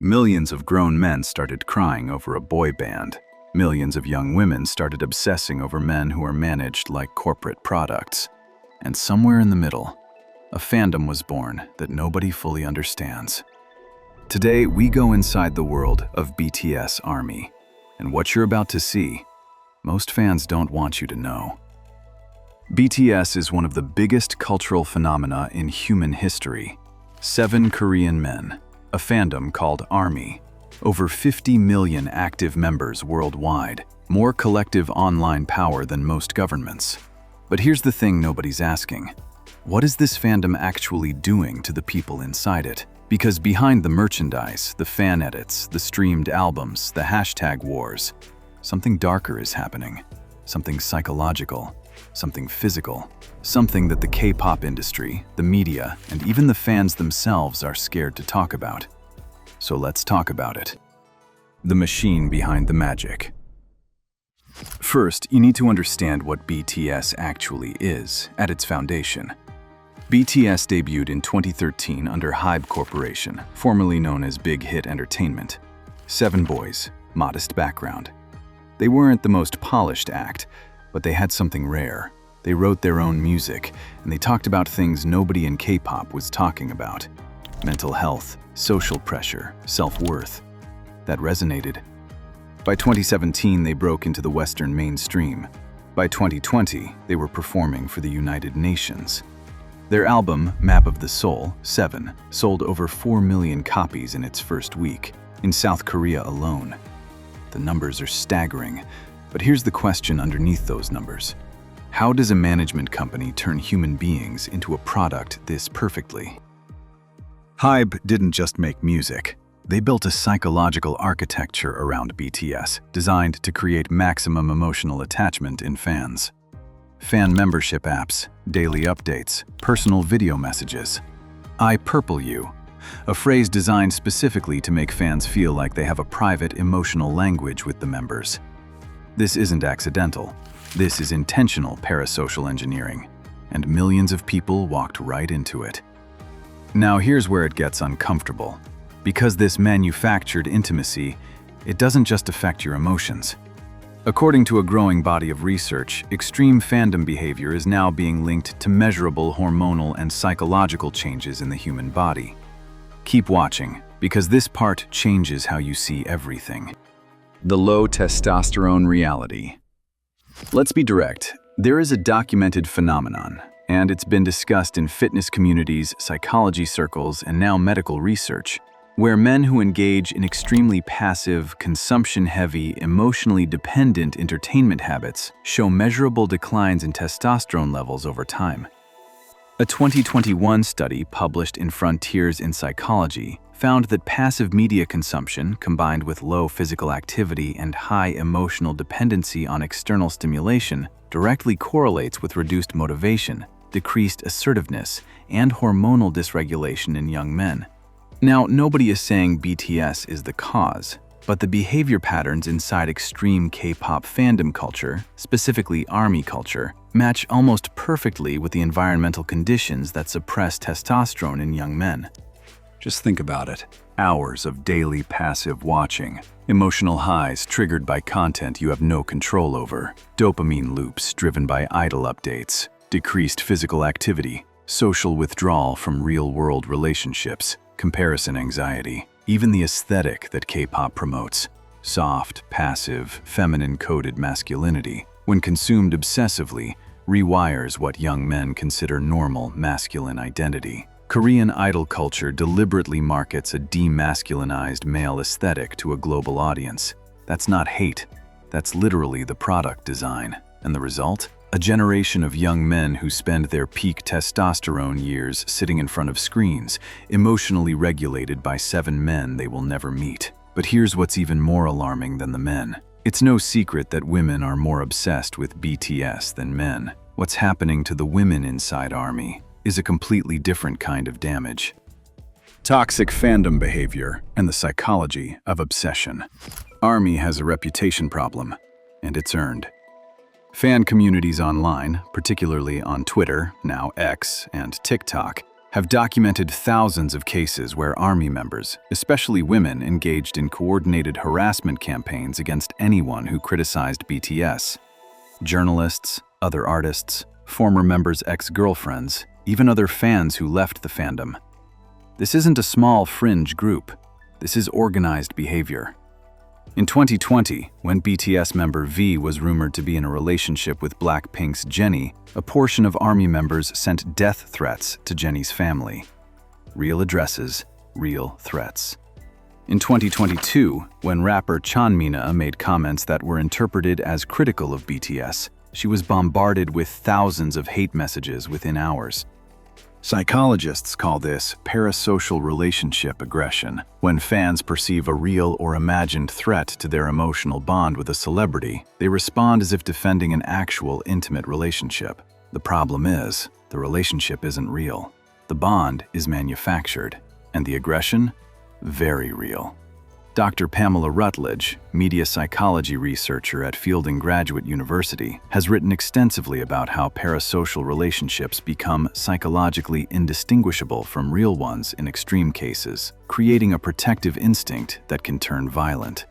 Millions of grown men started crying over a boy band. Millions of young women started obsessing over men who are managed like corporate products. And somewhere in the middle, a fandom was born that nobody fully understands. Today, we go inside the world of BTS ARMY. And what you're about to see, most fans don't want you to know. BTS is one of the biggest cultural phenomena in human history. 7 Korean men, a fandom called ARMY, over 50 million active members worldwide, more collective online power than most governments. But here's the thing nobody's asking. What is this fandom actually doing to the people inside it? Because behind the merchandise, the fan edits, the streamed albums, the hashtag wars, something darker is happening. Something psychological, something physical, something that the K-pop industry, the media, and even the fans themselves are scared to talk about. So let's talk about it. The machine behind the magic. First, you need to understand what BTS actually is at its foundation. BTS debuted in 2013 under Hybe Corporation, formerly known as Big Hit Entertainment. 7 boys, modest background. They weren't the most polished act, but they had something rare. They wrote their own music, and they talked about things nobody in K-pop was talking about. Mental health, social pressure, self-worth. That resonated. By 2017, they broke into the Western mainstream. By 2020, they were performing for the United Nations. Their album, Map of the Soul, 7, sold over 4 million copies in its first week, in South Korea alone. The numbers are staggering, but here's the question underneath those numbers. How does a management company turn human beings into a product this perfectly? Hybe didn't just make music. They built a psychological architecture around BTS, designed to create maximum emotional attachment in fans. Fan membership apps, daily updates, personal video messages. I purple you, a phrase designed specifically to make fans feel like they have a private emotional language with the members. This isn't accidental. This is intentional parasocial engineering, and millions of people walked right into it. Now here's where it gets uncomfortable. Because this manufactured intimacy, it doesn't just affect your emotions. According to a growing body of research, extreme fandom behavior is now being linked to measurable hormonal and psychological changes in the human body. Keep watching, because this part changes how you see everything. The low testosterone reality. Let's be direct. There is a documented phenomenon, and it's been discussed in fitness communities, psychology circles, and now medical research, where men who engage in extremely passive, consumption-heavy, emotionally dependent entertainment habits show measurable declines in testosterone levels over time. A 2021 study published in Frontiers in Psychology found that passive media consumption, combined with low physical activity and high emotional dependency on external stimulation, directly correlates with reduced motivation, decreased assertiveness, and hormonal dysregulation in young men. Now, nobody is saying BTS is the cause, but the behavior patterns inside extreme K-pop fandom culture, specifically ARMY culture, match almost perfectly with the environmental conditions that suppress testosterone in young men. Just think about it. Hours of daily passive watching, emotional highs triggered by content you have no control over, dopamine loops driven by idle updates, decreased physical activity, social withdrawal from real-world relationships, comparison anxiety, even the aesthetic that K-pop promotes. Soft, passive, feminine-coded masculinity, when consumed obsessively, rewires what young men consider normal masculine identity. Korean idol culture deliberately markets a demasculinized male aesthetic to a global audience. That's not hate. That's literally the product design. And the result? A generation of young men who spend their peak testosterone years sitting in front of screens, emotionally regulated by 7 men they will never meet. But here's what's even more alarming than the men. It's no secret that women are more obsessed with BTS than men. What's happening to the women inside ARMY is a completely different kind of damage. Toxic fandom behavior and the psychology of obsession. ARMY has a reputation problem, and it's earned. Fan communities online, particularly on Twitter, now X, and TikTok, have documented thousands of cases where ARMY members, especially women, engaged in coordinated harassment campaigns against anyone who criticized BTS. Journalists, other artists, former members' ex-girlfriends, even other fans who left the fandom. This isn't a small fringe group. This is organized behavior. In 2020, when BTS member V was rumored to be in a relationship with Blackpink's Jennie, a portion of ARMY members sent death threats to Jennie's family. Real addresses, real threats. In 2022, when rapper Chanmina made comments that were interpreted as critical of BTS, she was bombarded with thousands of hate messages within hours. Psychologists call this parasocial relationship aggression, when fans perceive a real or imagined threat to their emotional bond with a celebrity. They respond as if defending an actual intimate relationship. The problem is, the relationship isn't real. The bond is manufactured, and the aggression, very real. Dr. Pamela Rutledge, media psychology researcher at Fielding Graduate University, has written extensively about how parasocial relationships become psychologically indistinguishable from real ones in extreme cases, creating a protective instinct that can turn violent.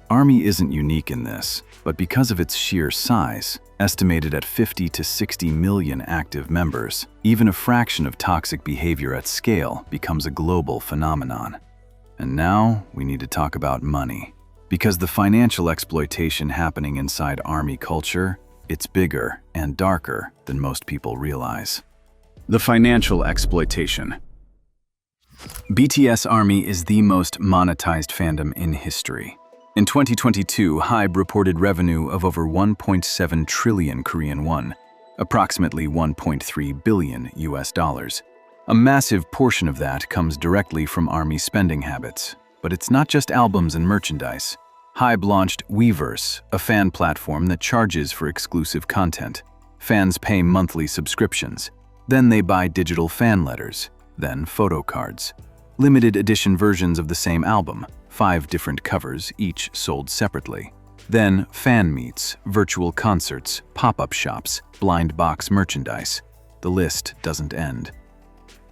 ARMY isn't unique in this, but because of its sheer size, estimated at 50 to 60 million active members, even a fraction of toxic behavior at scale becomes a global phenomenon. And now we need to talk about money. Because the financial exploitation happening inside ARMY culture, it's bigger and darker than most people realize. The financial exploitation. BTS ARMY is the most monetized fandom in history. In 2022, HYBE reported revenue of over 1.7 trillion Korean won, approximately $1.3 billion US. A massive portion of that comes directly from ARMY spending habits. But it's not just albums and merchandise. HYBE launched Weverse, a fan platform that charges for exclusive content. Fans pay monthly subscriptions. Then they buy digital fan letters, then photo cards. Limited edition versions of the same album, 5 different covers, each sold separately. Then fan meets, virtual concerts, pop-up shops, blind box merchandise. The list doesn't end.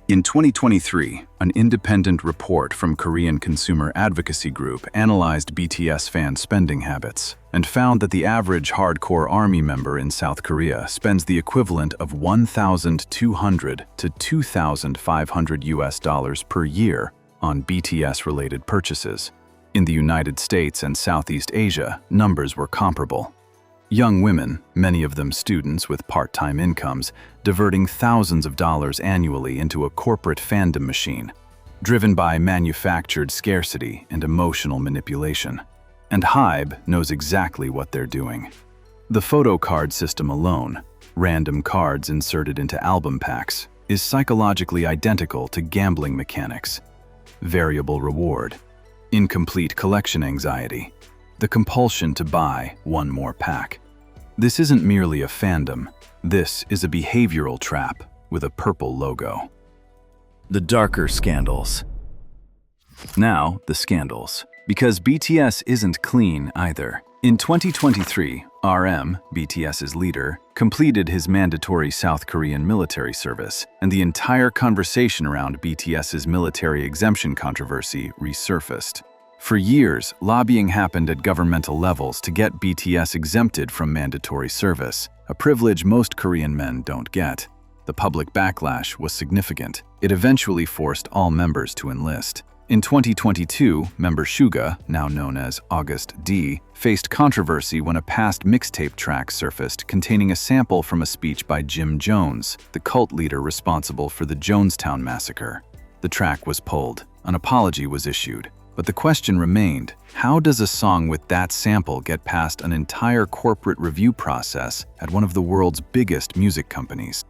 In 2023, an independent report from Korean consumer advocacy group analyzed BTS fan spending habits and found that the average hardcore ARMY member in South Korea spends the equivalent of $1,200 to $2,500 US per year on BTS-related purchases. In the United States and Southeast Asia, numbers were comparable. Young women, many of them students with part-time incomes, diverting thousands of dollars annually into a corporate fandom machine, driven by manufactured scarcity and emotional manipulation. And HYBE knows exactly what they're doing. The photo card system alone, random cards inserted into album packs, is psychologically identical to gambling mechanics. Variable reward, incomplete collection anxiety, the compulsion to buy one more pack. This isn't merely a fandom. This is a behavioral trap with a purple logo. The darker scandals. Now, the scandals. Because BTS isn't clean either. In 2023, RM, BTS's leader, completed his mandatory South Korean military service, and the entire conversation around BTS's military exemption controversy resurfaced. For years, lobbying happened at governmental levels to get BTS exempted from mandatory service, a privilege most Korean men don't get. The public backlash was significant. It eventually forced all members to enlist. In 2022, member Suga, now known as August D, faced controversy when a past mixtape track surfaced containing a sample from a speech by Jim Jones, the cult leader responsible for the Jonestown massacre. The track was pulled. An apology was issued. But the question remained, how does a song with that sample get past an entire corporate review process at one of the world's biggest music companies?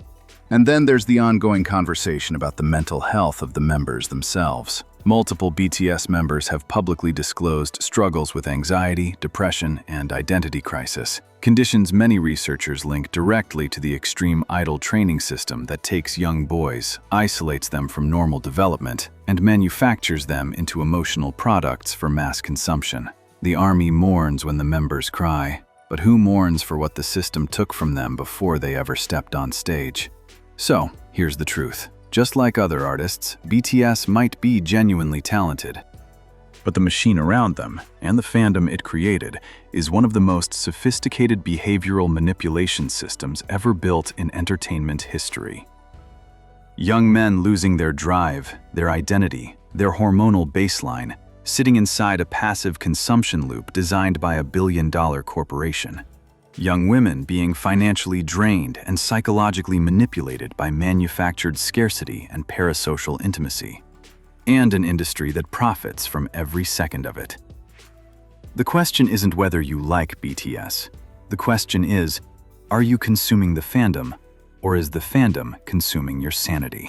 And then there's the ongoing conversation about the mental health of the members themselves. Multiple BTS members have publicly disclosed struggles with anxiety, depression, and identity crisis, conditions many researchers link directly to the extreme idol training system that takes young boys, isolates them from normal development, and manufactures them into emotional products for mass consumption. The ARMY mourns when the members cry, but who mourns for what the system took from them before they ever stepped on stage? So, here's the truth. Just like other artists, BTS might be genuinely talented. But the machine around them, and the fandom it created, is one of the most sophisticated behavioral manipulation systems ever built in entertainment history. Young men losing their drive, their identity, their hormonal baseline, sitting inside a passive consumption loop designed by a billion-dollar corporation. Young women being financially drained and psychologically manipulated by manufactured scarcity and parasocial intimacy. And an industry that profits from every second of it. The question isn't whether you like BTS. The question is, are you consuming the fandom, or is the fandom consuming your sanity?